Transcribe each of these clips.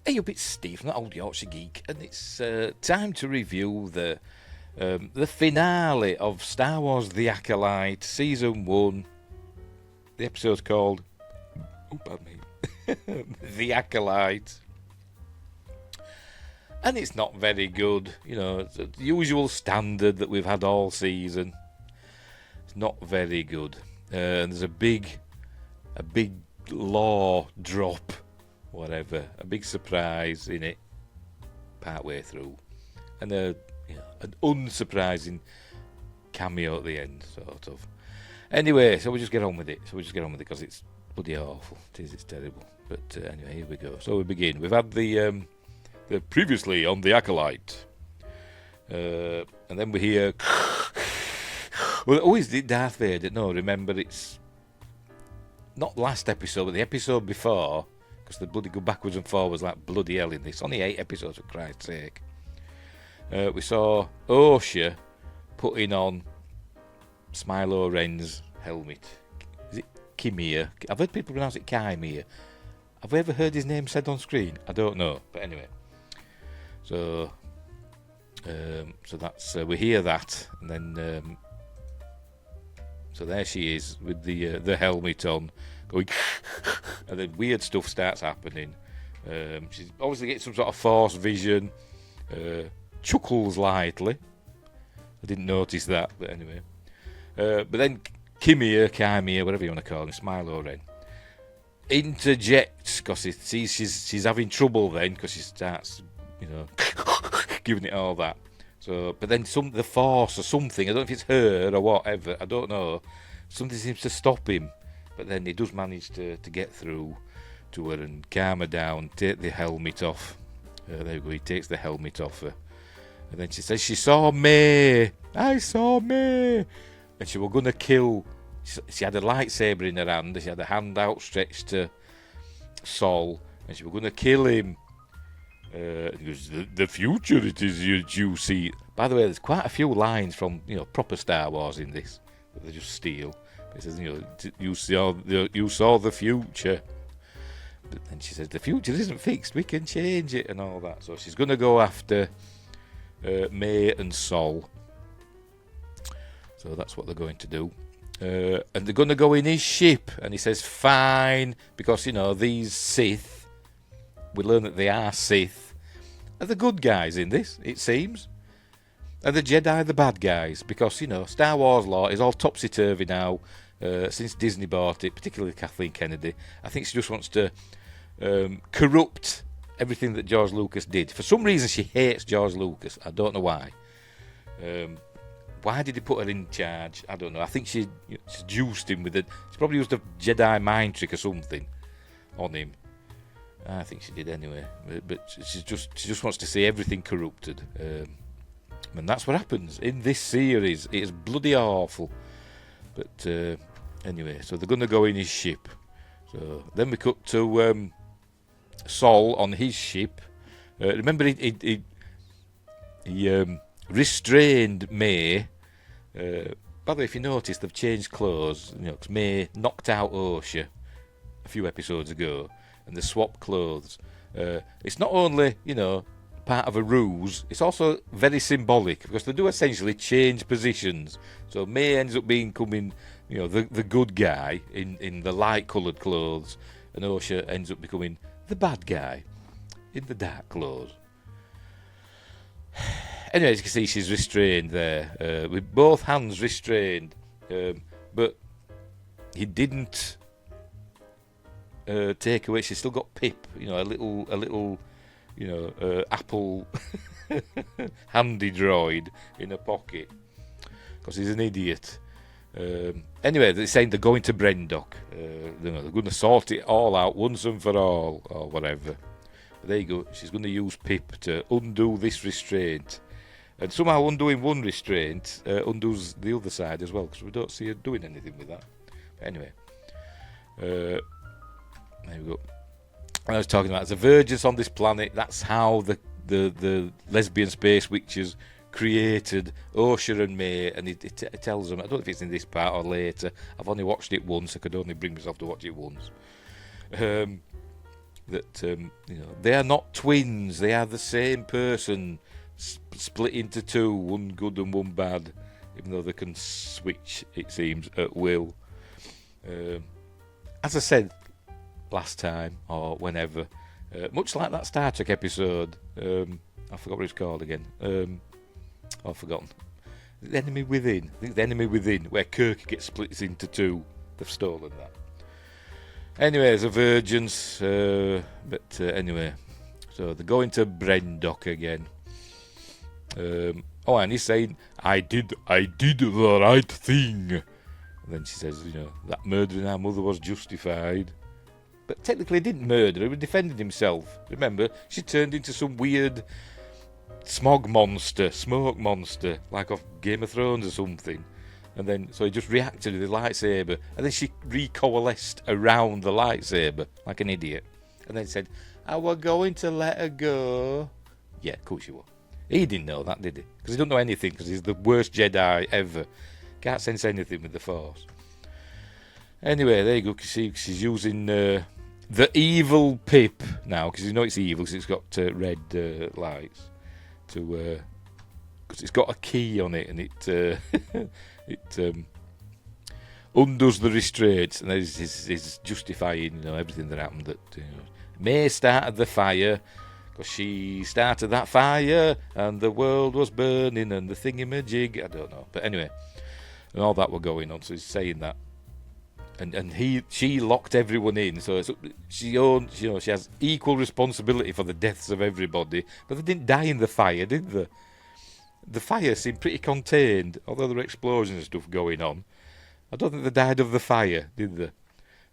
Hey up, it's Steve from the Old Yorkshire Geek, and it's time to review the finale of Star Wars: The Acolyte, Season 1. The episode's called... Oh, pardon me. The Acolyte. And it's not very good. You know, it's the usual standard that we've had all season. It's not very good. And there's a big lore drop, whatever, a big surprise in it partway through, and an unsurprising cameo at the end, sort of. Anyway, so we'll just get on with it. Because it's bloody awful. It's terrible. But anyway, here we go. So we begin. We've had the previously on the Acolyte, and then we hear. Well, is it Darth Vader? No, remember it's not last episode, but the episode before, because they bloody go backwards and forwards like bloody hell in this. Only 8 episodes, for Christ's sake. We saw Yorkshire putting on Smilo Ren's helmet. Is it Kimir? I've heard people pronounce it Kimir. Have we ever heard his name said on screen? I don't know. But anyway. So that's we hear that, and then so there she is with the helmet on, going, and then weird stuff starts happening. She's obviously getting some sort of force vision. Chuckles lightly. I didn't notice that, but anyway. But then Kimir, whatever you want to call him, Smilo Ren, interjects because he sees she's having trouble then, because she starts, giving it all that. So, but then the force or something, I don't know if it's her or whatever, I don't know, something seems to stop him. But then he does manage to get through to her and calm her down, take the helmet off. There we go, he takes the helmet off her. And then she says, she saw me, I saw me. And she was going to kill, she had a lightsaber in her hand, she had a hand outstretched to Sol, and she was going to kill him. He goes, the future it is you see. By the way, there's quite a few lines from proper Star Wars in this that they just steal. It says, you saw the future. But then she says, the future isn't fixed, we can change it and all that. So she's going to go after May and Sol. So that's what they're going to do. And they're going to go in his ship. And he says, fine, because, these Sith, we learn that they are Sith, are the good guys in this, it seems. And the Jedi the bad guys, because, Star Wars law is all topsy-turvy now, since Disney bought it, particularly Kathleen Kennedy. I think she just wants to corrupt everything that George Lucas did. For some reason, she hates George Lucas. I don't know why. Why did he put her in charge? I don't know. I think she juiced him with it. She probably used a Jedi mind trick or something on him. I think she did anyway. But she just wants to see everything corrupted. And that's what happens in this series. It is bloody awful. But anyway, so they're going to go in his ship. So then we cut to Sol on his ship. Remember, he restrained May. By the way, if you notice, they've changed clothes. Because May knocked out Yorkshire a few episodes ago, and they swapped clothes. It's not only, part of a ruse, it's also very symbolic, because they do essentially change positions. So May ends up becoming, the good guy in the light-coloured clothes, and Yorkshire ends up becoming the bad guy in the dark clothes. Anyway, as you can see, she's restrained there, with both hands restrained, but he didn't take away. She's still got Pip, a little, Apple handy droid in her pocket, because he's an idiot. Anyway, they're saying they're going to Brendok. They're going to sort it all out once and for all, or whatever. But there you go. She's going to use Pip to undo this restraint. And somehow undoing one restraint undoes the other side as well, because we don't see her doing anything with that. But anyway, there we go. I was talking about the virgins on this planet. That's how the lesbian space witches created Yorkshire and May, and it tells them. I don't know if it's in this part or later. I've only watched it once. I could only bring myself to watch it once. that they are not twins. They are the same person, split into two, one good and one bad, even though they can switch, it seems, at will. As I said last time, or whenever, much like that Star Trek episode, I forgot what it's called again. I've forgotten. The Enemy Within. I think The Enemy Within, where Kirk gets split into two. They've stolen that. Anyway, there's a virgins, but anyway, so they're going to Brendock again. And he's saying, I did the right thing. And then she says, that murdering our mother was justified. But technically he didn't murder her, he defended himself. Remember, she turned into some weird smoke monster, like off Game of Thrones or something. And then, so he just reacted with the lightsaber, and then she recoalesced around the lightsaber, like an idiot. And then said, I were going to let her go. Yeah, of course you were. He didn't know that, did he? Because he don't know anything, because he's the worst Jedi ever. Can't sense anything with the Force. Anyway, there you go, she's using the evil pip now, because you know it's evil, because it's got red lights, because it's got a key on it, and it undoes the restraints, and is justifying everything that happened. That May started the fire because she started that fire, and the world was burning, and the thingamajig. I don't know, but anyway, and all that were going on. So he's saying that, and she locked everyone in. So she owns, she has equal responsibility for the deaths of everybody. But they didn't die in the fire, did they? The fire seemed pretty contained, although there were explosions and stuff going on. I don't think they died of the fire, did they?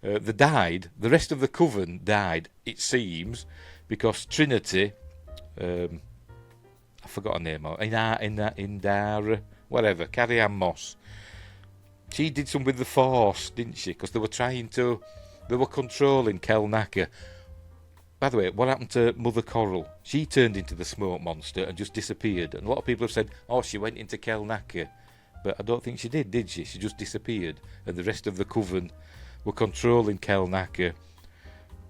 They died. The rest of the coven died, it seems, because Trinity, I forgot her name, Indara, whatever, Carrie-Anne Moss. She did some with the Force, didn't she? Because they were controlling Kelnaka. By the way, what happened to Mother Coral? She turned into the smoke monster and just disappeared. And a lot of people have said, she went into Kelnaka. But I don't think she did she? She just disappeared. And the rest of the coven were controlling Kelnaka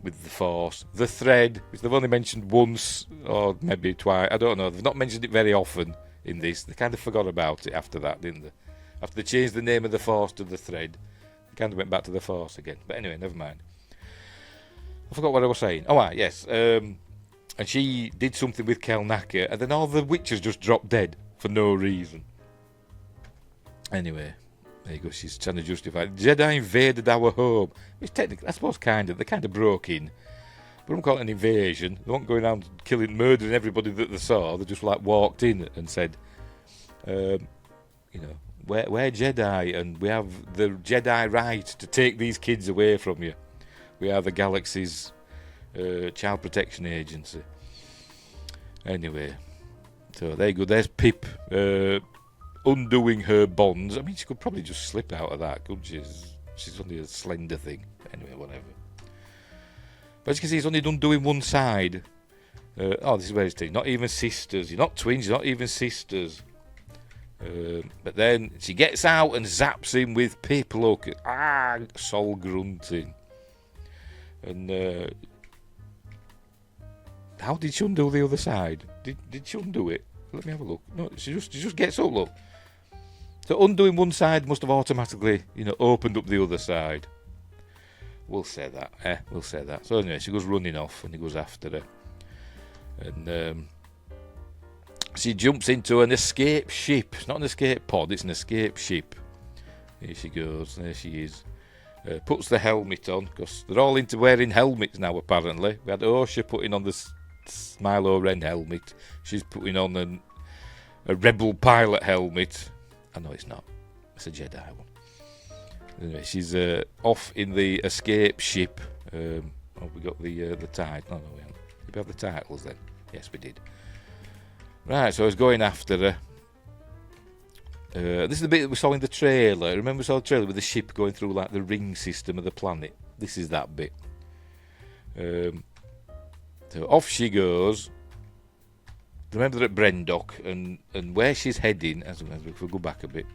with the Force. The thread, which they've only mentioned once, or maybe twice, I don't know. They've not mentioned it very often in this. They kind of forgot about it after that, didn't they? After they changed the name of the Force to the thread, they kind of went back to the Force again. But anyway, never mind. I forgot what I was saying. Yes. And she did something with Kelnaka, and then all the witches just dropped dead for no reason. Anyway, there you go. She's trying to justify it. Jedi invaded our home. Which technically, I suppose, they kind of broke in. But I don't call it an invasion. They weren't going around murdering everybody that they saw. They just walked in and said, we're Jedi, and we have the Jedi right to take these kids away from you. We are the galaxy's child protection agency. Anyway, so there you go. There's Pip undoing her bonds. I mean, she could probably just slip out of that, couldn't she? She's only a slender thing. Anyway, whatever. But as you can see, he's only undoing one side. This is where it's taken. Not even sisters. You're not twins. You're not even sisters. But then she gets out and zaps him with Pip. Look, soul grunting. And how did she undo the other side? Did she undo it? Let me have a look. No, she just gets up, look. So undoing one side must have automatically, opened up the other side. We'll say that. We'll say that. So anyway, she goes running off, and he goes after her. And she jumps into an escape ship. It's not an escape pod, it's an escape ship. Here she goes. There she is. Puts the helmet on, because they're all into wearing helmets now, apparently. We had Osha putting on the Smilo Ren helmet. She's putting on a Rebel pilot helmet. I know it's not. It's a Jedi one. Anyway, she's off in the escape ship. We got the title. No, we haven't. Did we have the titles then? Yes, we did. Right, so I was going after her. This is the bit that we saw in the trailer. Remember we saw the trailer with the ship going through like the ring system of the planet? This is that bit. So off she goes. Remember they're at Brendock, and where she's heading, as we go back a bit.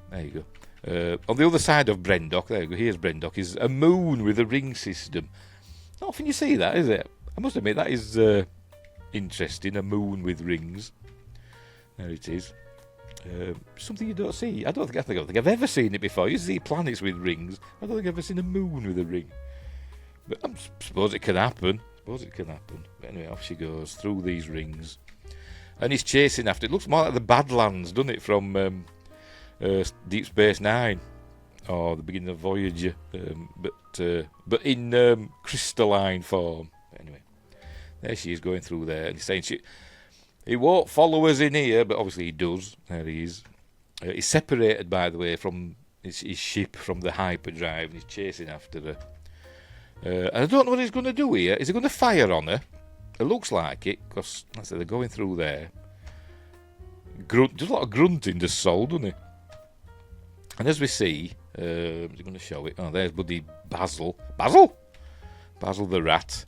There you go. On the other side of Brendock, there you go, here's Brendock, is a moon with a ring system. Not often you see that, is it? I must admit, that is interesting. A moon with rings. There it is. Something you don't see. I don't think I've ever seen it before. You see planets with rings. I don't think I've ever seen a moon with a ring. But I suppose it can happen. But anyway, off she goes through these rings. And he's chasing after it. Looks more like the Badlands, doesn't it, from Deep Space Nine. Or the beginning of Voyager. But in crystalline form. Anyway, there she is going through there. And he's saying he won't follow us in here, but obviously he does. There he is. He's separated, by the way, from his ship from the hyperdrive, and he's chasing after her. And I don't know what he's going to do here. Is he going to fire on her? It looks like it, because they're going through there. Does a lot of grunting, does Sol, doesn't he? And as we see, is he going to show it? Oh, there's bloody Basil. Basil the rat.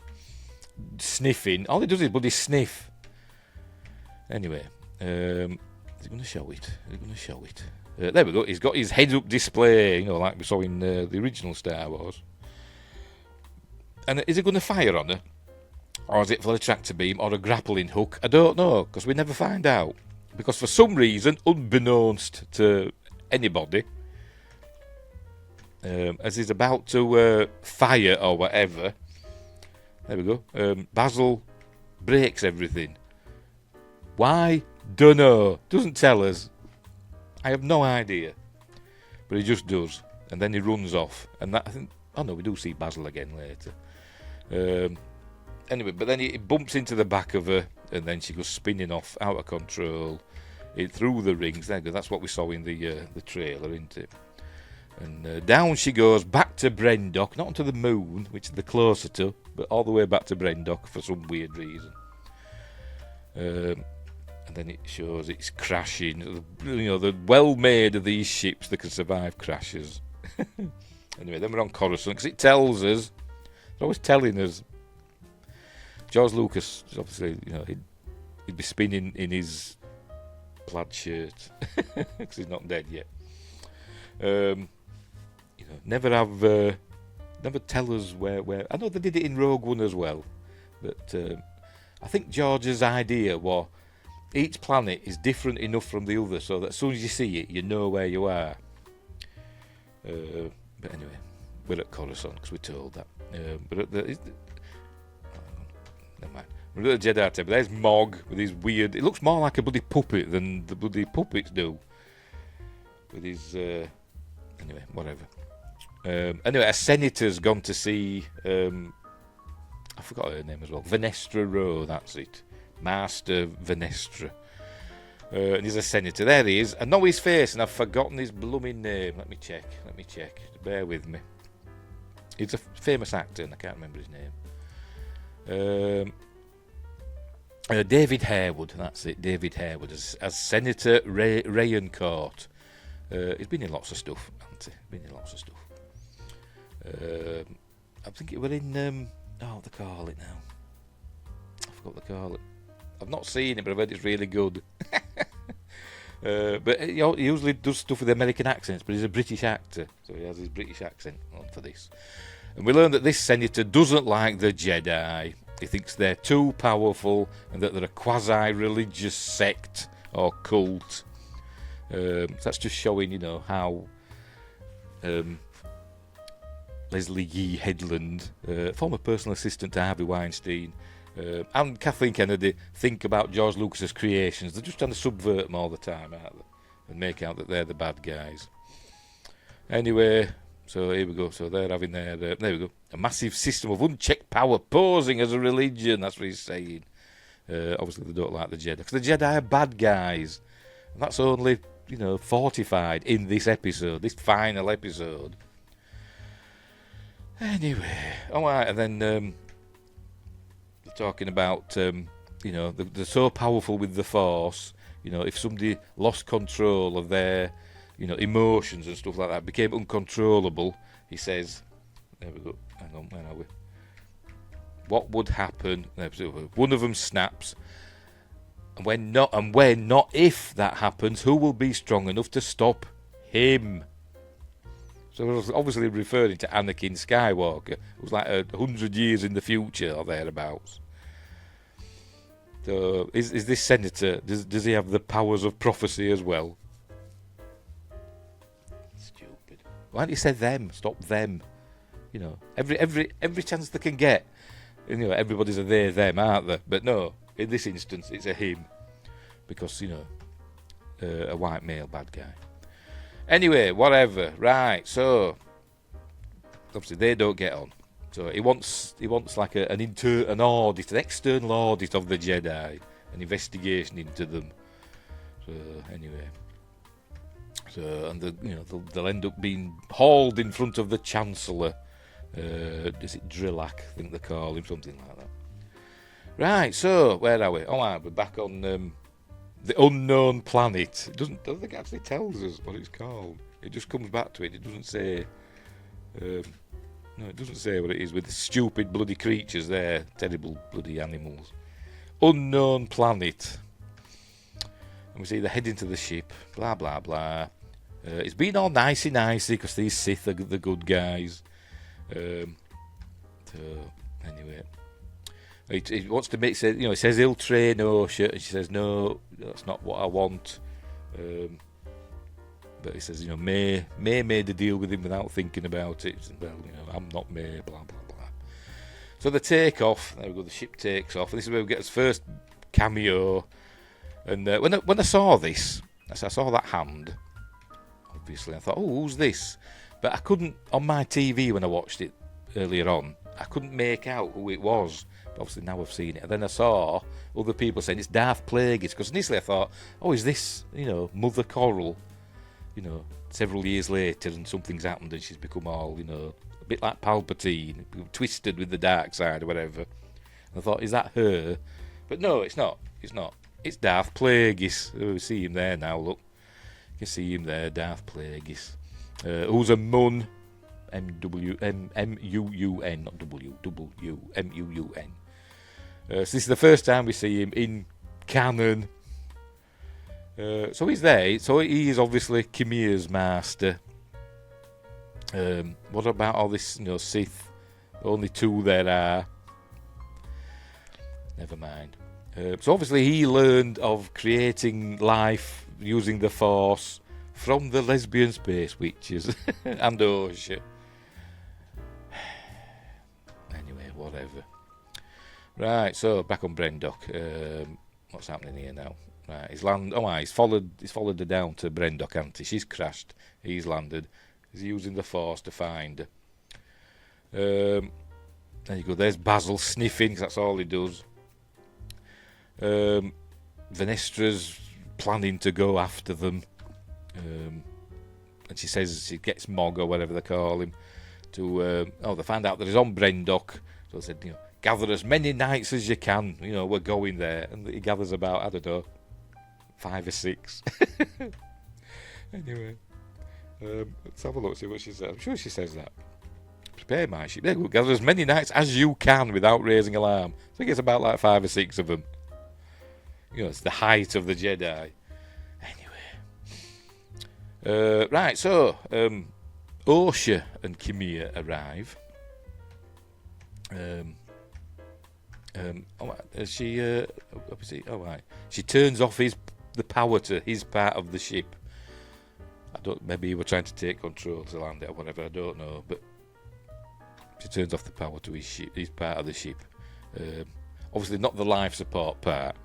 Sniffing. All he does is bloody sniff. Anyway, is he going to show it? There we go. He's got his head-up display, like we saw in the original Star Wars. And is he going to fire on her? Or is it for a tractor beam or a grappling hook? I don't know, because we never find out. Because for some reason, unbeknownst to anybody, as he's about to fire or whatever, there we go, Basil breaks everything. Why? Dunno. Doesn't tell us. I have no idea. But he just does. And then he runs off. And that, I think, oh no, we do see Basil again later. Anyway, but then he bumps into the back of her, and then she goes spinning off, out of control, through the rings. There you go. That's what we saw in the trailer, isn't it? And down she goes, back to Brendock, not onto the moon, which they're closer to, but all the way back to Brendock for some weird reason. And then it shows it's crashing. The well-made of these ships that can survive crashes. Anyway, then we're on Coruscant, because it tells us, it's always telling us, George Lucas, obviously, he'd be spinning in his plaid shirt, because he's not dead yet. Never tell us where. I know they did it in Rogue One as well, but I think George's idea was each planet is different enough from the other, so that as soon as you see it, you know where you are. But anyway, we're at Coruscant because we're told that. But at the never mind. We're at the Jedi Temple. There's Mog with his weird. It looks more like a bloody puppet than the bloody puppets do. With his anyway, whatever. Anyway, a senator's gone to see. I forgot her name as well. Venestra Rowe, that's it. Master Venestra. And he's a senator. There he is. I know his face, and I've forgotten his blooming name. Let me check. Bear with me. He's a famous actor, and I can't remember his name. David Harewood. That's it. David Harewood as Senator Rayencourt. He's been in lots of stuff, hasn't he? I think it was in. What they call it now? I forgot what they call it. I've not seen it, but I've heard it's really good. But he usually does stuff with American accents, but he's a British actor, so he has his British accent on for this. And we learn that this senator doesn't like the Jedi. He thinks they're too powerful and that they're a quasi-religious sect or cult. So that's just showing, how Leslie Yee Headland, former personal assistant to Harvey Weinstein, and Kathleen Kennedy think about George Lucas's creations. They're just trying to subvert them all the time, aren't they? And make out that they're the bad guys. Anyway, so here we go. So they're having there we go. A massive system of unchecked power posing as a religion. That's what he's saying. Obviously, they don't like the Jedi. Because the Jedi are bad guys. And that's only, fortified in this episode. This final episode. Anyway. Alright, and then they're talking about, they're so powerful with the Force. If somebody lost control of their, emotions and stuff like that, became uncontrollable, he says, there we go, hang on, where are we? What would happen? One of them snaps, and when not if that happens, who will be strong enough to stop him? So it was obviously referring to Anakin Skywalker, who's like 100 years in the future or thereabouts. So is this senator, does he have the powers of prophecy as well? Stupid. Why don't you say them? Stop them. You know, every chance they can get. And, you know, everybody's a they, them, aren't they? But no, in this instance, it's a him. Because, you know, a white male bad guy. Anyway, whatever. Right, so obviously they don't get on. So he wants like an audit, an external audit of the Jedi, an investigation into them. So anyway, and they'll end up being hauled in front of the Chancellor. Is it Drillac? I think they call him, something like that. Right. So where are we? Oh, right, we're back on the unknown planet. I don't think it actually tells us what it's called. It just comes back to it. It doesn't say. No, it doesn't say what it is with the stupid bloody creatures there. Terrible bloody animals. Unknown planet. And we see they're heading to the ship. Blah, blah, blah. It's been all nicey because these Sith are the good guys. So, anyway. He wants to make, you know, he says he'll train Osha, and she says, no, that's not what I want. But he says, you know, May made a deal with him without thinking about it. Well, you know, I'm not May, blah, blah, blah. So they take off. There we go, the ship takes off. And this is where we get his first cameo. And when I saw this, I saw that hand, obviously, I thought, oh, who's this? But I couldn't, on my TV when I watched it earlier on, I couldn't make out who it was. But obviously now I've seen it. And then I saw other people saying it's Darth Plagueis. Because initially I thought, oh, is this, you know, Mother Coral? You know, several years later and something's happened and she's become all, you know, a bit like Palpatine, twisted with the dark side or whatever. And I thought, is that her? But no, it's not. It's not. It's Darth Plagueis. Oh, we see him there now, look. You can see him there, Darth Plagueis. Who's a Mun, M-U-U-N, not W-M-U-U-N. So this is the first time we see him in canon. So he's there. So he is obviously Kimia's master. What about all this, you know, Sith? Only two there are. Never mind. So obviously he learned of creating life using the Force from the lesbian space witches and Osha. Anyway, whatever. Right, so back on Brendok. What's happening here now? Right, he's followed her down to Brendok, hasn't he? She's crashed. He's landed. He's using the Force to find her. There you go. There's Basil sniffing, 'cause that's all he does. Venestra's planning to go after them. And she says she gets Mog or whatever they call him to. They find out that he's on Brendok. So they said, you know, gather as many knights as you can. You know, we're going there, and he gathers about, I don't know, 5 or 6. Anyway, let's have a look, see what she says. I'm sure she says that. Prepare my ship. There, gather as many knights as you can without raising alarm. I think it's about like 5 or 6 of them. You know, it's the height of the Jedi. Anyway. Right, so Osha and Kimia arrive. She turns off the power to his part of the ship. Maybe he were trying to take control to land it or whatever, I don't know, but she turns off the power to his part of the ship. Obviously not the life support part.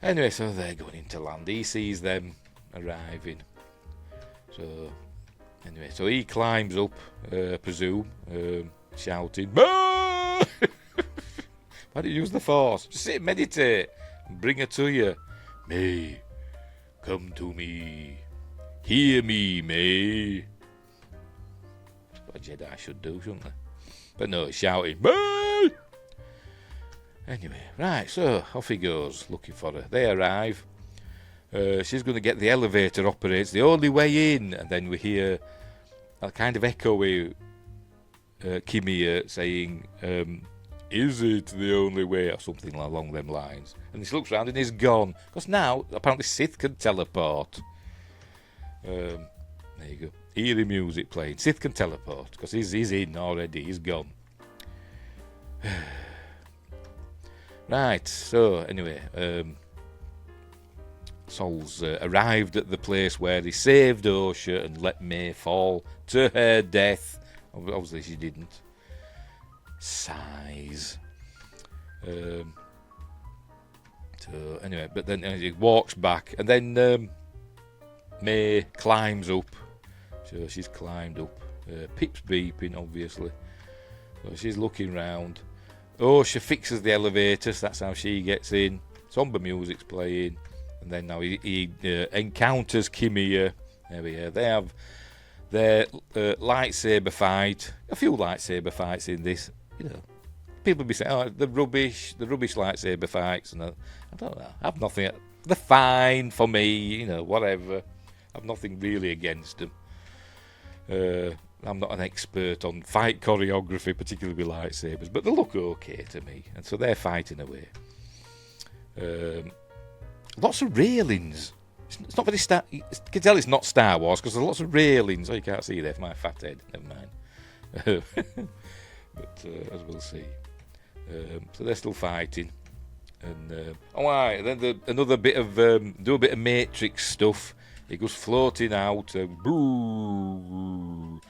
Anyway, so they're going into land. He sees them arriving. So anyway, so he climbs up, I presume, shouting, "Why don't you use the Force? Just sit and meditate and bring her to you. May, come to me. Hear me, May." That's what a Jedi should do, shouldn't they? But no, he's shouting, "May!" Anyway, right, so off he goes, looking for her. They arrive. She's going to get the elevator operates the only way in. And then we hear a kind of echoey Kimia saying, "Is it the only way?" or something along them lines. And she looks around and he's gone. Because now, apparently Sith can teleport. There you go. eerie music playing. Sith can teleport because he's in already. He's gone. Right. So anyway, Sol's arrived at the place where he saved Osha and let May fall to her death. Obviously, she didn't. Sighs. So anyway, but then he walks back, and then May climbs up. So she's climbed up. Pip's beeping, obviously. So she's looking round. Osha fixes the elevator, so that's how she gets in. Somber music's playing. And then now he encounters Kimia. There we are. They have their lightsaber fight. A few lightsaber fights in this. You know, people be saying, "Oh, the rubbish lightsaber fights." And I don't know. I've nothing. They're fine for me. You know, whatever. I've nothing really against them. I'm not an expert on fight choreography, particularly with lightsabers, but they look okay to me. And so they're fighting away. Lots of railings. It's not very you can tell it's not Star Wars because there's lots of railings. Oh, you can't see there for my fat head. Never mind. But as we'll see. So they're still fighting. And then another bit of do a bit of Matrix stuff. It goes floating out. Boo.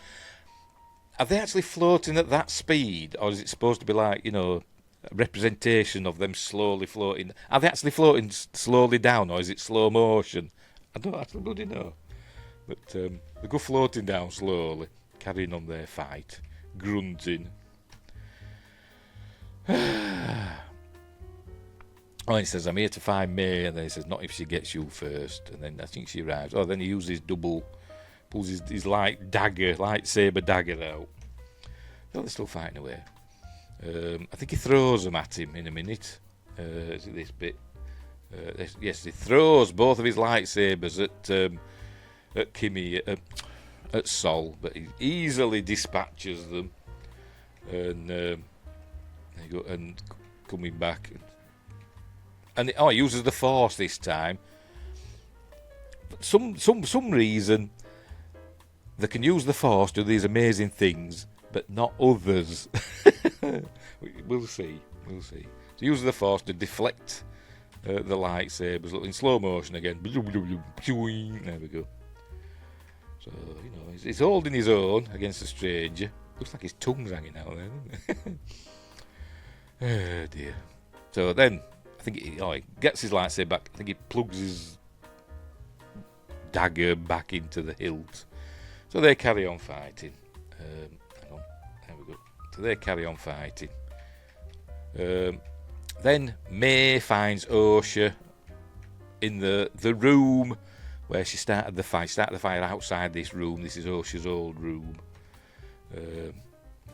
Are they actually floating at that speed, or is it supposed to be like, you know, a representation of them slowly floating? Are they actually floating slowly down, or is it slow motion? I don't actually bloody know. But they go floating down slowly, carrying on their fight, grunting. Oh, he says, "I'm here to find May," and then he says, "Not if she gets you first." And then I think she arrives. Oh, then he uses pulls his lightsaber dagger out. Oh, they're still fighting away. I think he throws them at him in a minute. Is it this bit? Yes, he throws both of his lightsabers at Kimmy, at Sol, but he easily dispatches them. And there you go, and coming back. And he uses the Force this time. But some reason they can use the Force to do these amazing things, but not others. We'll see. So he uses the Force to deflect the lightsabers. Look, in slow motion again. There we go. So, you know, he's holding his own against a stranger. Looks like his tongue's hanging out there, doesn't it? Oh dear. So then I think he gets his lightsaber back. I think he plugs his dagger back into the hilt. So they carry on fighting. Hang on, there we go. So they carry on fighting. Then May finds Osha in the room where she started the fight. Started the fire outside this room. This is Osha's old room.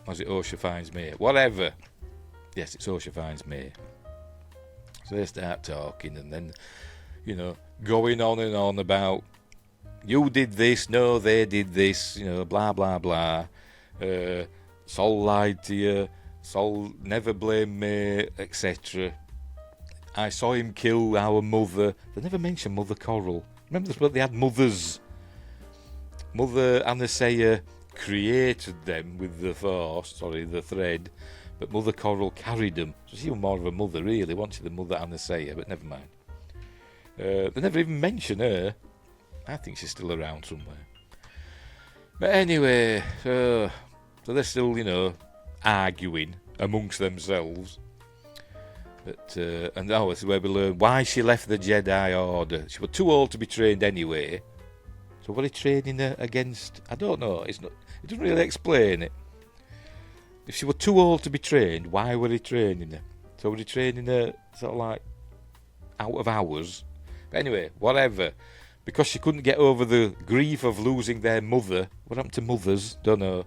Was it Osha finds May? Whatever. Yes, it's Osha finds May. So they start talking, and then, you know, going on and on about, you did this, no, they did this, you know, blah, blah, blah. Sol lied to you, Sol never blamed me, etc. I saw him kill our mother. They never mentioned Mother Coral. Remember this, they had mothers. Mother Anastasia created them with the Force, the thread, but Mother Coral carried them. So she was more of a mother, really, wasn't she, than Mother Anastasia, but never mind. They never even mention her. I think she's still around somewhere. But anyway, so they're still, you know, arguing amongst themselves. But and this is where we learn why she left the Jedi Order. She was too old to be trained anyway. So what are they training her against? I don't know. It doesn't really explain it. If she were too old to be trained, why were they training her? So were they training her sort of like out of hours? But anyway, whatever. Because she couldn't get over the grief of losing their mother. What happened to mothers? Don't know.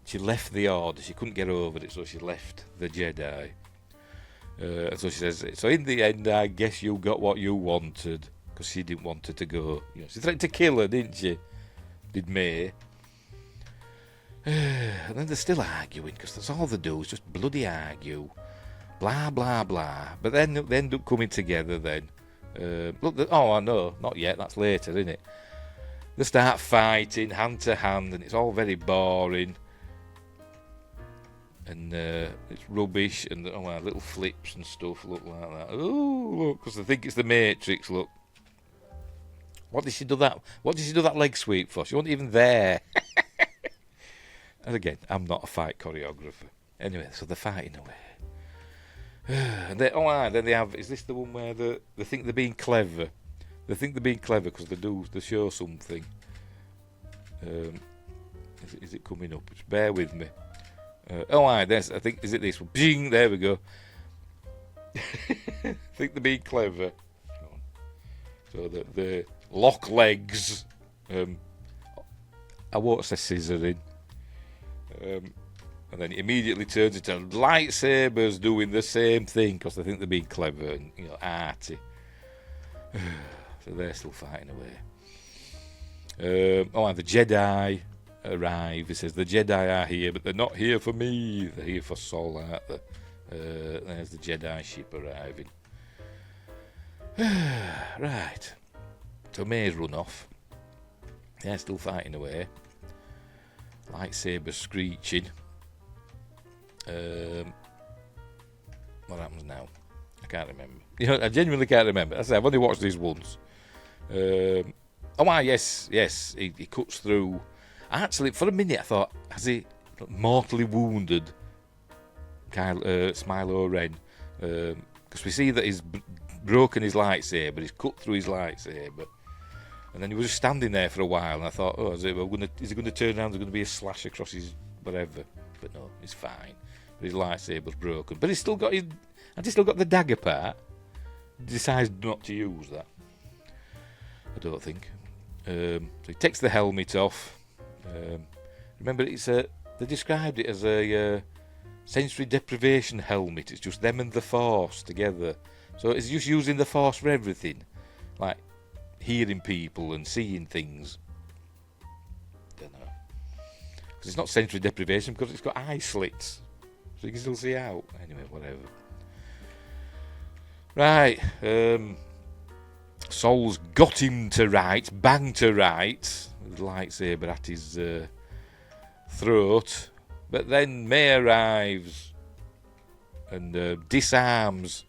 She left the Order. She couldn't get over it, so she left the Jedi. And so she says, so in the end, I guess you got what you wanted. Because she didn't want her to go. You know, she threatened to kill her, didn't she? Did May. And then they're still arguing, because that's all they do, is just bloody argue. Blah, blah, blah. But then they end up coming together then. Look, I know, not yet, that's later, isn't it? they start fighting hand to hand, and it's all very boring. And it's rubbish, and little flips and stuff look like that. Oh, look, because I think it's the Matrix. Look, what did she do that? What did she do that leg sweep for? She wasn't even there. And again, I'm not a fight choreographer. Anyway, so they're fighting away. And then they have. Is this the one where they think they're being clever? They think they're being clever because they show something. Is it coming up? Just bear with me. I think, is it this one? Bing, there we go. Think they're being clever. So the lock legs. I won't say scissoring. And then it immediately turns into lightsabers doing the same thing because they think they're being clever and arty. So they're still fighting away. And the Jedi arrive. He says the Jedi are here, but they're not here for me. They're here for Sol, aren't they? There's the Jedi ship arriving. Right. So May's run off. They're still fighting away. Lightsaber screeching. What happens now? I can't remember. I genuinely can't remember. I say I've only watched these once. Yes. He cuts through. Actually, for a minute, I thought, has he mortally wounded Smilo Ren? Because we see that he's broken his lightsaber. He's cut through his lightsaber. And then he was just standing there for a while, and I thought, is he going to turn around? There's going to be a slash across his whatever. But no, he's fine. But his lightsaber's broken. But he's still got the dagger part. He decides not to use that. I don't think. So he takes the helmet off. Remember, they described it as a sensory deprivation helmet. It's just them and the Force together. So it's just using the Force for everything. Like hearing people and seeing things. Don't know. Because it's not sensory deprivation because it's got eye slits. So you can still see out. Anyway, whatever. Right. Sol's got him to right, bang to right, with the lightsaber at his throat. But then May arrives and disarms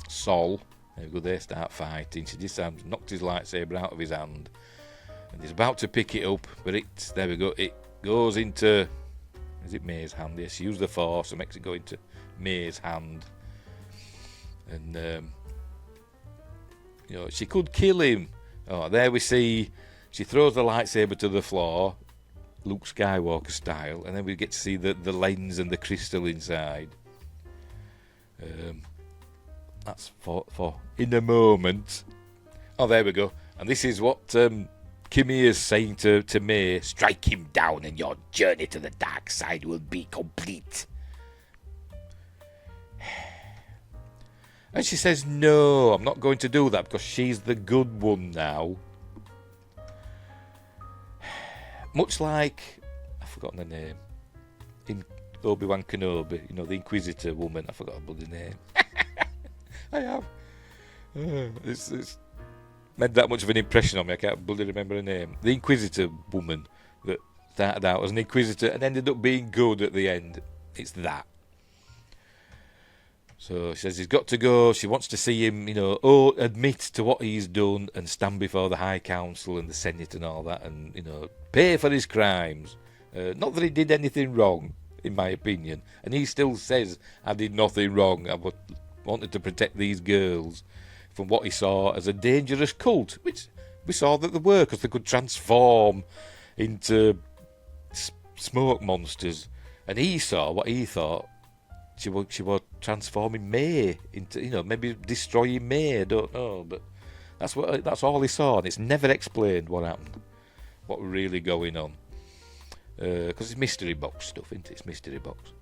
Sol. There we go, they start fighting. She disarms, knocked his lightsaber out of his hand. And he's about to pick it up, but there we go, it goes into, is it May's hand? Yes, she used the Force and makes it go into May's hand. And, she could kill him. Oh, there we see, she throws the lightsaber to the floor, Luke Skywalker style, and then we get to see the lens and the crystal inside. That's for in a moment. Oh, there we go. And this is what Kimmy is saying to May. Strike him down and your journey to the dark side will be complete. And she says, no, I'm not going to do that because she's the good one now. Much like, I've forgotten her name, in Obi-Wan Kenobi, the Inquisitor woman. I've forgotten her bloody name. I have. It's made that much of an impression on me, I can't bloody remember her name. The Inquisitor woman that started out as an Inquisitor and ended up being good at the end. It's that. So she says he's got to go. She wants to see him, admit to what he's done and stand before the High Council and the Senate and all that and, pay for his crimes. Not that he did anything wrong, in my opinion. And he still says, I did nothing wrong. I wanted to protect these girls from what he saw as a dangerous cult, which we saw that they were because they could transform into smoke monsters. And he saw what he thought. She was transforming May into, maybe destroying May. I don't know, but that's all he saw, and it's never explained what happened, what was really going on. Because it's mystery box stuff, isn't it? It's mystery box.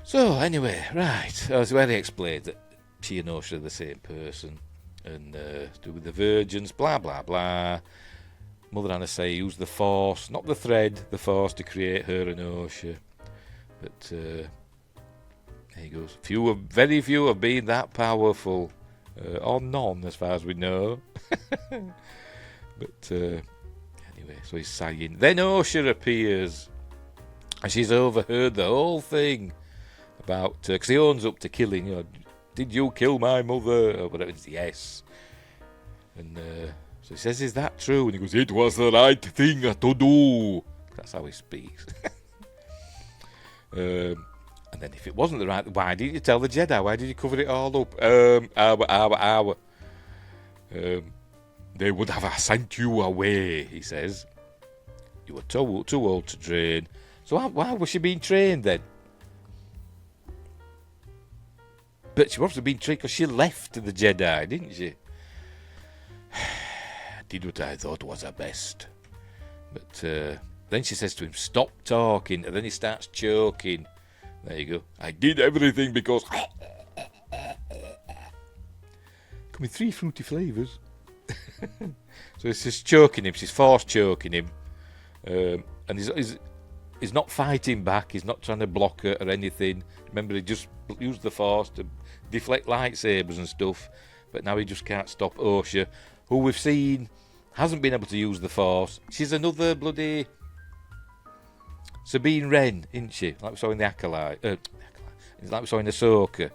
So anyway, right, so where he explained that she and Osha are the same person, and to do with the virgins, blah blah blah. Mother Anna say use the Force, not the thread, the Force to create her and Osha, but. There he goes. Very few have been that powerful. or none, as far as we know. But anyway, so he's sighing. Then Osha appears, and she's overheard the whole thing about because he owns up to killing. Did you kill my mother? Or whatever. Yes. And so he says, "Is that true?" And he goes, "It was the right thing to do." That's how he speaks. And then if it wasn't the right, why didn't you tell the Jedi? Why did you cover it all up? They would have sent you away, he says. You were too old to train. So why was she being trained then? But she must have been trained because she left the Jedi, didn't she? Did what I thought was the best. But then she says to him, "Stop talking," and then he starts choking. There you go. I did everything because... Come in 3 fruity flavours. So she's choking him. She's force choking him. And he's not fighting back. He's not trying to block her or anything. Remember, he just used the force to deflect lightsabers and stuff. But now he just can't stop Osha, who we've seen hasn't been able to use the force. She's another bloody... Sabine Wren, isn't she? Like we saw in the Acolyte. Like we saw in Ahsoka.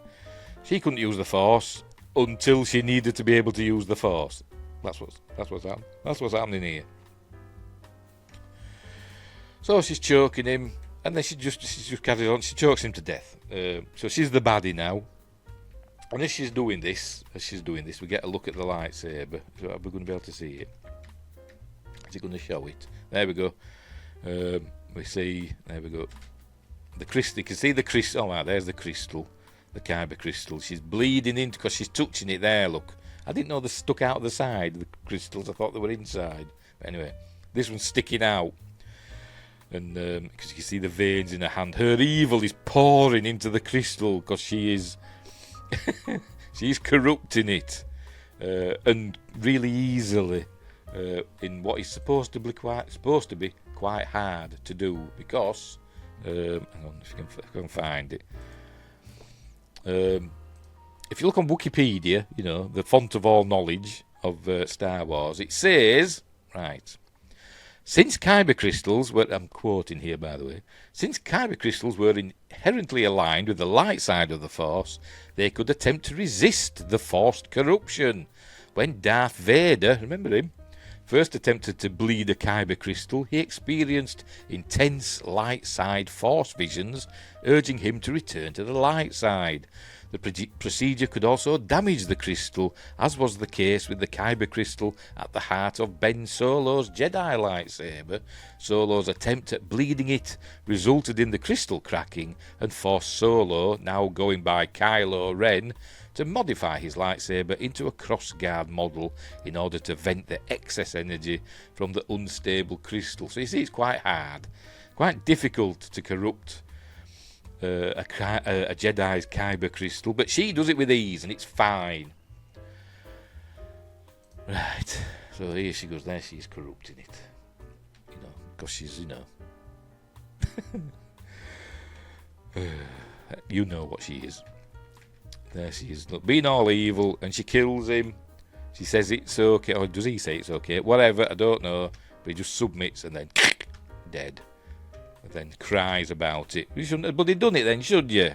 She couldn't use the Force until she needed to be able to use the Force. That's what's happening here. So she's choking him, and then she just carries on. She chokes him to death. So she's the baddie now. And as she's doing this, we get a look at the lightsaber. So are we going to be able to see it? Is it going to show it? There we go. We see, there we go, the crystal. You can see the crystal. Oh, wow, there's the crystal, the kyber crystal. She's bleeding into because she's touching it there, look. I didn't know they stuck out the side, the crystals. I thought they were inside. But anyway, this one's sticking out. And because you can see the veins in her hand. Her evil is pouring into the crystal because she is she's corrupting it. And really easily in what is supposed to be quite hard to do because hang on if I can find it. If you look on Wikipedia, the font of all knowledge of Star Wars, it says, right, since kyber crystals were, I'm quoting here by the way, since kyber crystals were inherently aligned with the light side of the Force, they could attempt to resist the forced corruption. When Darth Vader, remember him, first attempted to bleed a kyber crystal, he experienced intense light side force visions, urging him to return to the light side. The procedure could also damage the crystal, as was the case with the kyber crystal at the heart of Ben Solo's Jedi lightsaber. Solo's attempt at bleeding it resulted in the crystal cracking and forced Solo, now going by Kylo Ren, to modify his lightsaber into a crossguard model in order to vent the excess energy from the unstable crystal. So you see, it's quite hard, quite difficult to corrupt a Jedi's kyber crystal, but she does it with ease and it's fine. Right, so here she goes. There she's corrupting it, because she's, you know what she is. There she is, look, being all evil, and she kills him. She says it's okay, or does he say it's okay? Whatever, I don't know. But he just submits and then dead. And then cries about it. You shouldn't have bloody done it then, should you?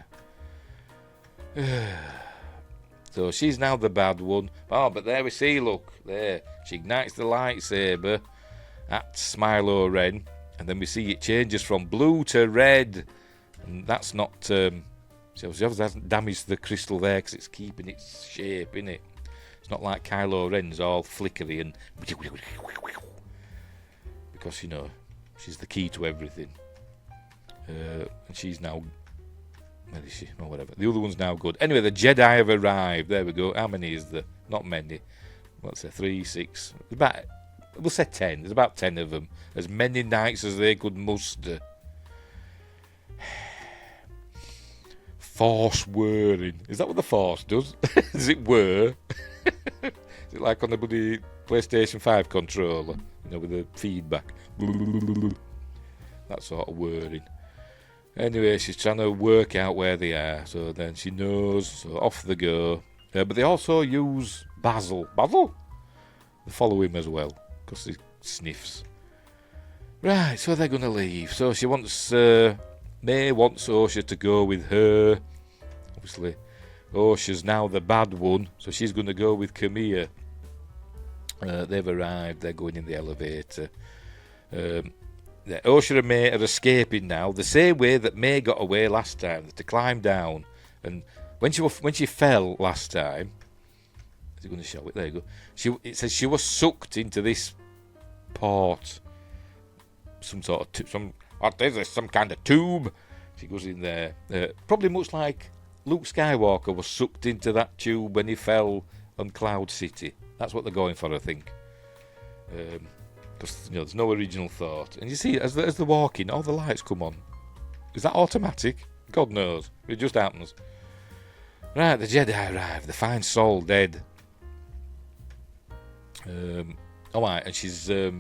So she's now the bad one. Oh, but there we see, look, there. She ignites the lightsaber at Smilo Ren, and then we see it changes from blue to red. And that's not... she obviously hasn't damaged the crystal there because it's keeping its shape, innit? It's not like Kylo Ren's all flickery and... Because, she's the key to everything. And she's now... Where is she? Or whatever. The other one's now good. Anyway, the Jedi have arrived. There we go. How many is there? Not many. What's there? 3, 6... We'll say 10. There's about 10 of them. As many knights as they could muster. Force whirring. Is that what the Force does? Does it whir? Is it like on the bloody PlayStation 5 controller? With the feedback. That sort of whirring. Anyway, she's trying to work out where they are. So then she knows. So off they go. But they also use Basil. Basil? They follow him as well, because he sniffs. Right, so they're going to leave. So she wants... May wants Osha to go with her. Obviously, Osha's now the bad one, so she's going to go with Camilla. They've arrived. They're going in the elevator. Osha and May are escaping now, the same way that May got away last time, to climb down. And when she fell last time, is it going to show it? There you go. It says she was sucked into this port, some sort of what is this? Some kind of tube. She goes in there, probably much like Luke Skywalker was sucked into that tube when he fell on Cloud City. That's what they're going for, I think. Because there's no original thought. And you see, as they're walking, all the lights come on. Is that automatic? God knows. It just happens. Right, the Jedi arrive. They find Saul dead. Alright, and she's... I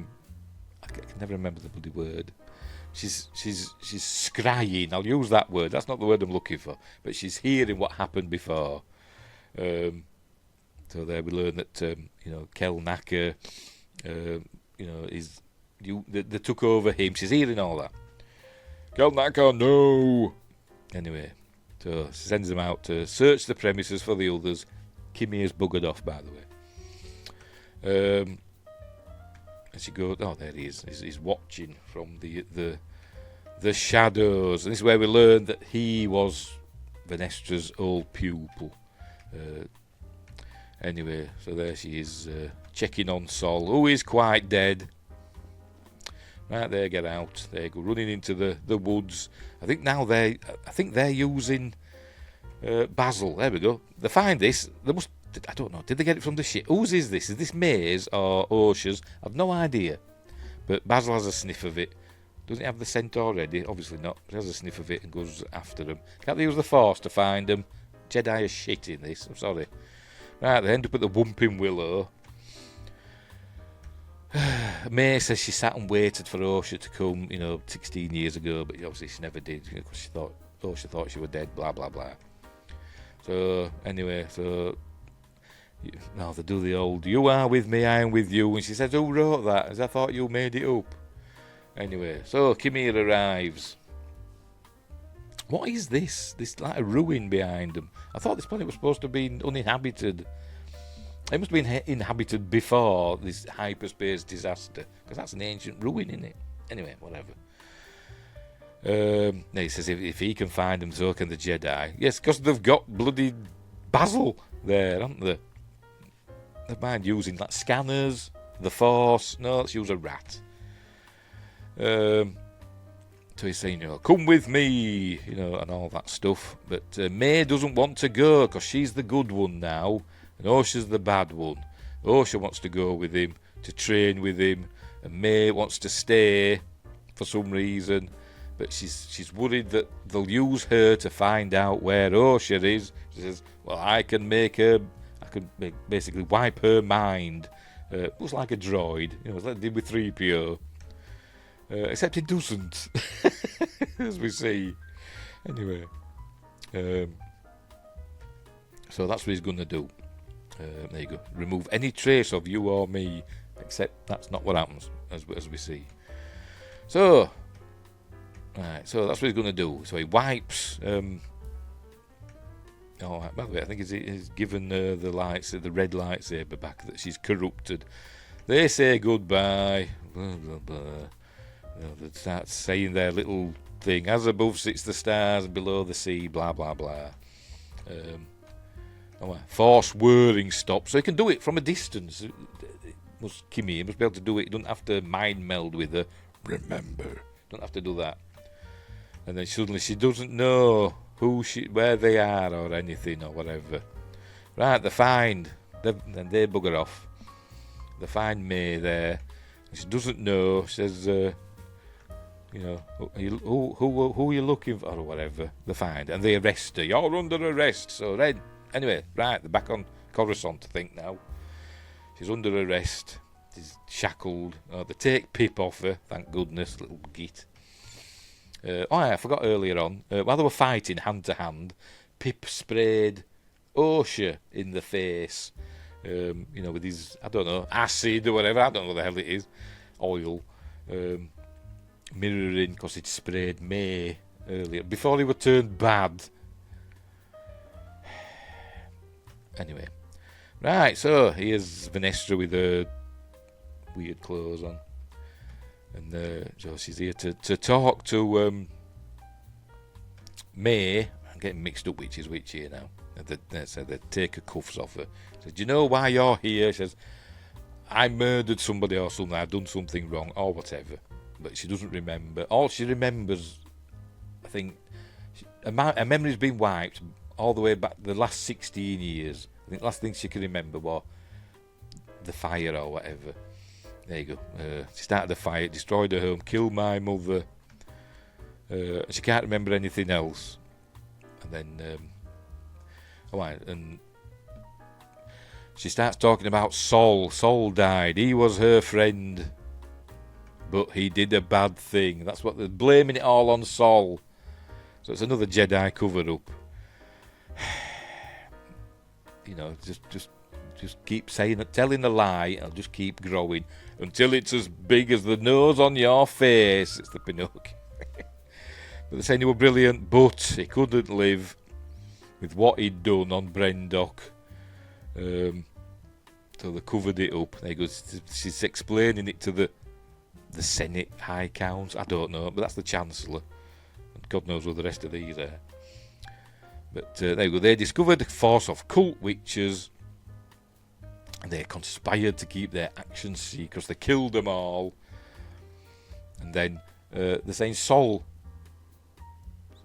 can never remember the bloody word. She's scrying. I'll use that word. That's not the word I'm looking for. But she's hearing what happened before. So there we learn that, Kel Nacker... they took over him. She's hearing all that. Kel Nacker, no! Anyway, so she sends them out to search the premises for the others. Kimmy is buggered off, by the way. And she goes, oh, there he is. He's watching from the shadows. And this is where we learn that he was Venestra's old pupil. Anyway, so there she is, checking on Sol, who is quite dead. Right, they get out. They go running into the woods. I think they're using Basil. There we go. They find this. They must. I don't know. Did they get it from the ship? Whose is this? Is this May's or Osha's? I've no idea. But Basil has a sniff of it. Doesn't he have the scent already? Obviously not. But he has a sniff of it and goes after them. Can't they use the Force to find them? Jedi is shit in this. I'm sorry. Right, they end up at the Whomping Willow. May says she sat and waited for Osha to come, 16 years ago, but obviously she never did, because Osha thought she was dead, blah, blah, blah. So, anyway, now they do the old, you are with me, I am with you, and she says, who wrote that? As I thought you made it up. Anyway, so Kimir arrives. What is this? This like a ruin behind them. I thought this planet was supposed to be uninhabited. It must have been inhabited before this hyperspace disaster, because that's an ancient ruin, isn't it? Anyway, whatever. He says if he can find them, so can the Jedi. Yes, because they've got bloody Basil there, haven't they? They mind using like scanners, the Force. No, let's use a rat. So he's saying, come with me, and all that stuff. But May doesn't want to go because she's the good one now, and Osha's the bad one. Osha wants to go with him to train with him, and May wants to stay for some reason. But she's worried that they'll use her to find out where Osha is. She says, well, I can basically wipe her mind. Looks like a droid, as I did with 3PO. Except it doesn't, as we see. Anyway, so that's what he's going to do. There you go. Remove any trace of you or me, except that's not what happens, as we see. So, right, so that's what he's going to do. So he wipes. By the way, I think he's given the red lightsaber back that she's corrupted. They say goodbye. Blah, blah, blah. They start saying their little thing. As above sits the stars, below the sea, blah, blah, blah. Force whirring stops. So he can do it from a distance. Kimmy must be able to do it. He doesn't have to mind meld with her. Remember. Don't have to do that. And then suddenly she doesn't know where they are or anything or whatever. Right, they find. Then they bugger off. They find May there. She doesn't know. She says... who are you looking for or whatever. They find and they arrest her. You're under arrest. So then, anyway, right, they're back on Coruscant, I think now. She's under arrest. She's shackled. They take Pip off her. Thank goodness, little git. I forgot earlier on. While they were fighting hand to hand, Pip sprayed Yorkshire in the face. With his, I don't know, acid or whatever. I don't know what the hell it is. Oil. Mirroring because he'd sprayed May earlier. Before he was turned bad. Anyway. Right, so here's Vanessa with her weird clothes on. And so she's here to talk to May. I'm getting mixed up which is which here now. They take her cuffs off her. Says, do you know why you're here? She says, I murdered somebody or something. I've done something wrong or whatever. But she doesn't remember. All she remembers, I think, her memory's been wiped all the way back the last 16 years. I think the last thing she can remember was the fire or whatever. There you go. She started the fire, destroyed her home, killed my mother. She can't remember anything else. And then, and she starts talking about Saul. Saul died. He was her friend, but he did a bad thing. That's what they're blaming it all on Saul. So it's another Jedi cover-up. Just keep saying it, telling a lie, and it'll just keep growing until it's as big as the nose on your face. It's the Pinocchio. But they're saying he was brilliant, but he couldn't live with what he'd done on Brendock. So they covered it up. There goes. She's explaining it to the Senate High Council. I don't know, but that's the Chancellor. And God knows who the rest of these are. But there you go. They discovered a force of cult witches. And they conspired to keep their actions secret. They killed them all. And then they're saying Saul,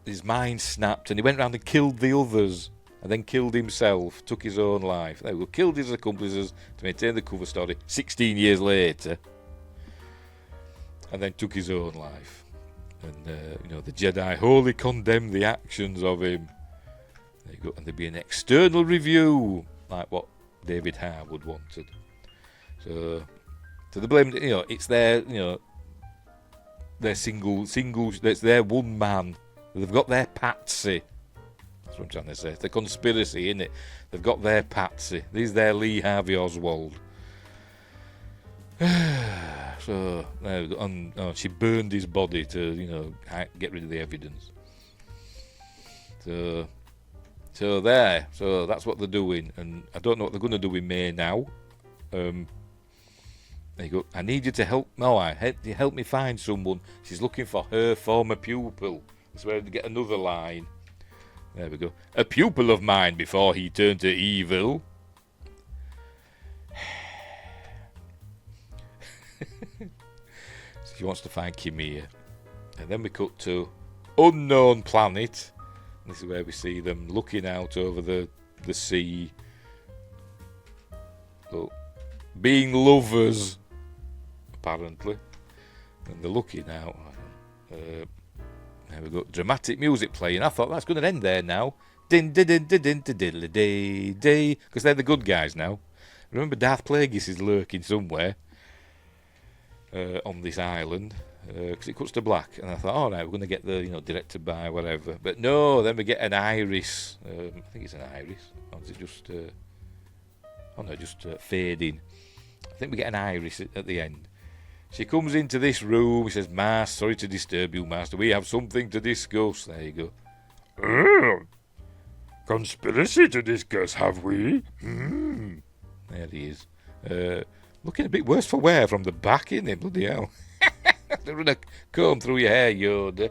his mind snapped and he went round and killed the others. And then killed himself, took his own life. There we go. Killed his accomplices to maintain the cover story 16 years later. And then took his own life. And, the Jedi wholly condemned the actions of him. There you go. And there'd be an external review, like what David Harwood wanted. So the blame, it's their, their single, it's their one man. They've got their patsy. That's what I'm trying to say. It's the conspiracy, innit? They've got their patsy. This is their Lee Harvey Oswald. So there we go. And she burned his body to, get rid of the evidence. So that's what they're doing, and I don't know what they're going to do with May now. There you go. I need you to help. Help me find someone. She's looking for her former pupil. That's where they get another line. There we go. A pupil of mine before he turned to evil. So she wants to find Kimia, and then we cut to unknown planet. This is where we see them looking out over the sea. So, being lovers, apparently. And they're looking out. There we go. Dramatic music playing. I thought that's going to end there now. Din din din din din din day day. Because they're the good guys now. Remember Darth Plagueis is lurking somewhere on this island. Because it cuts to black, and I thought, all right, we're going to get the, directed by whatever. But no, then we get an iris. I think it's an iris. Or is it just? Just fading. I think we get an iris at the end. She comes into this room. She says, "Master, sorry to disturb you, Master. We have something to discuss." There you go. Conspiracy to discuss, have we? There he is. Looking a bit worse for wear from the back, isn't he? Bloody hell. They're going to comb through your hair, Yoda.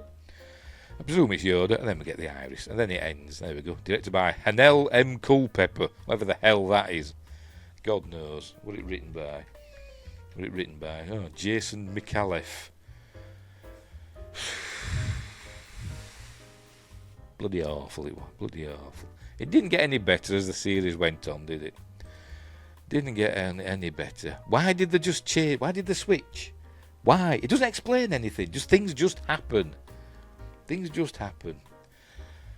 I presume it's Yoda, and then we get the iris, and then it ends. There we go. Directed by Hanel M. Culpepper, whatever the hell that is. God knows. What it written by? Oh, Jason McAuliffe. Bloody awful it was. Bloody awful. It didn't get any better as the series went on, did it? Didn't get any better. Why did they just change? Why did they switch? Why? It doesn't explain anything. Things just happen. Things just happen.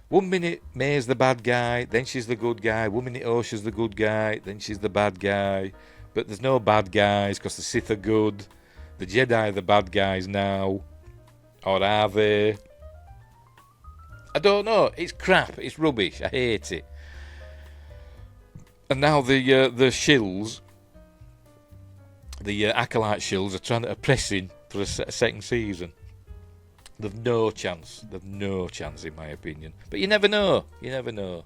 1 minute May's the bad guy, then she's the good guy. 1 minute Osha's the good guy, then she's the bad guy. But there's no bad guys because the Sith are good. The Jedi are the bad guys now. Or are they? I don't know. It's crap. It's rubbish. I hate it. And now the shills, the Acolyte shills, are pressing for a second season. They've no chance. They've no chance, in my opinion. But you never know. You never know.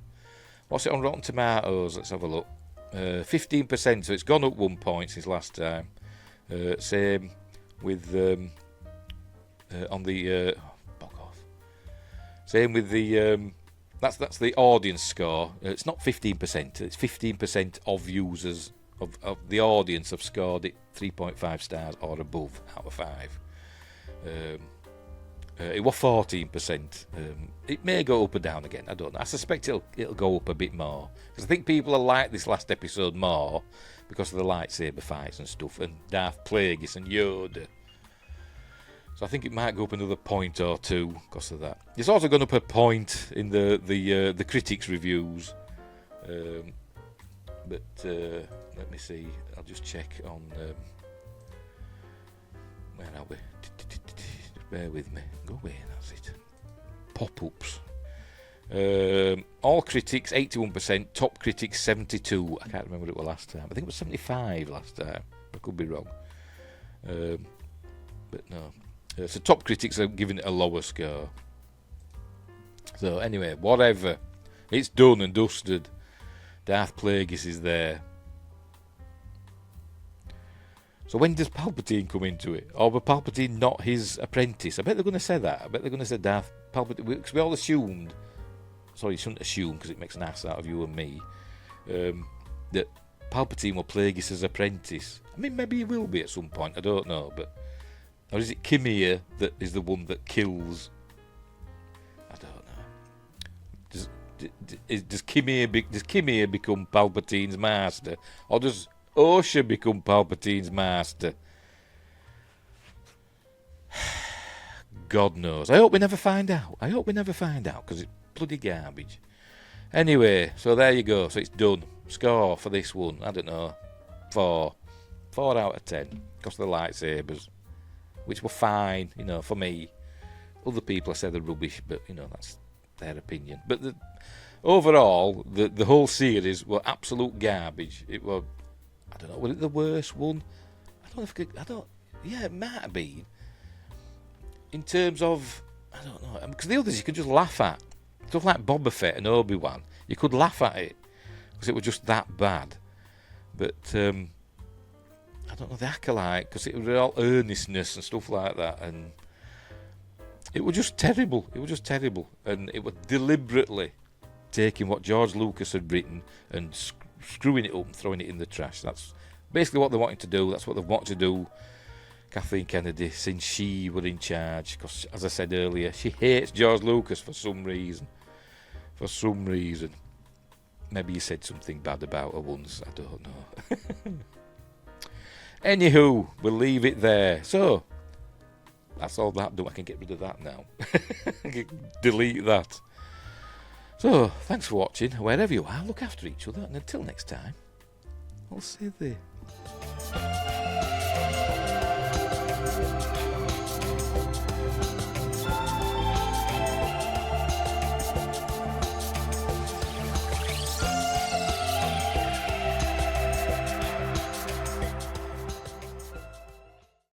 What's it on Rotten Tomatoes? Let's have a look. 15%, so it's gone up 1 point since last time. Same with on the bog off. Same with the that's the audience score. It's not 15%. It's 15% of users of the audience have scored it 3.5 stars or above out of 5. It was 14%. It may go up or down again. I don't know. I suspect it'll go up a bit more because I think people will like this last episode more because of the lightsaber fights and stuff, and Darth Plagueis and Yoda. So I think it might go up another point or two because of that. It's also gone up a point in the critics' reviews. But let me see. I'll just check on. Where are we? Just bear with me. Go away. That's it. Pop-ups. All critics 81%. Top critics 72. I can't remember what it was last time. I think it was 75 last time. I could be wrong. But no. So top critics are giving it a lower score. So anyway, whatever. It's done and dusted. Darth Plagueis is there. So when does Palpatine come into it? Or was Palpatine not his apprentice? I bet they're going to say that. I bet they're going to say Darth Palpatine. Because we all assumed... Sorry, you shouldn't assume because it makes an ass out of you and me. That Palpatine was Plagueis' apprentice. I mean, maybe he will be at some point. I don't know. But or is it Kimir that is the one that kills... I don't know. Does Kimir become Palpatine's master? Or does Osha become Palpatine's master? God knows. I hope we never find out. Because it's bloody garbage. Anyway, so there you go. So it's done. Score for this one. I don't know. 4 out of 10. Because of the lightsabers. Which were fine, for me. Other people say they're rubbish, but, that's their opinion. But overall, the whole series were absolute garbage. It was, I don't know, was it the worst one? Yeah, it might have been. In terms of, I don't know, because the others you could just laugh at. Stuff like Boba Fett and Obi-Wan, you could laugh at it because it was just that bad. But I don't know, the Acolyte, because it was all earnestness and stuff like that, and it was just terrible. And it was deliberately taking what George Lucas had written and screwing it up and throwing it in the trash. That's basically what they wanted to do. That's what they've wanted to do, Kathleen Kennedy, since she was in charge. Because, as I said earlier, she hates George Lucas for some reason. Maybe he said something bad about her once. I don't know. Anywho, we'll leave it there. So, that's all that done. I can get rid of that now. I can delete that. So, thanks for watching. Wherever you are, look after each other. And until next time, I'll see you there.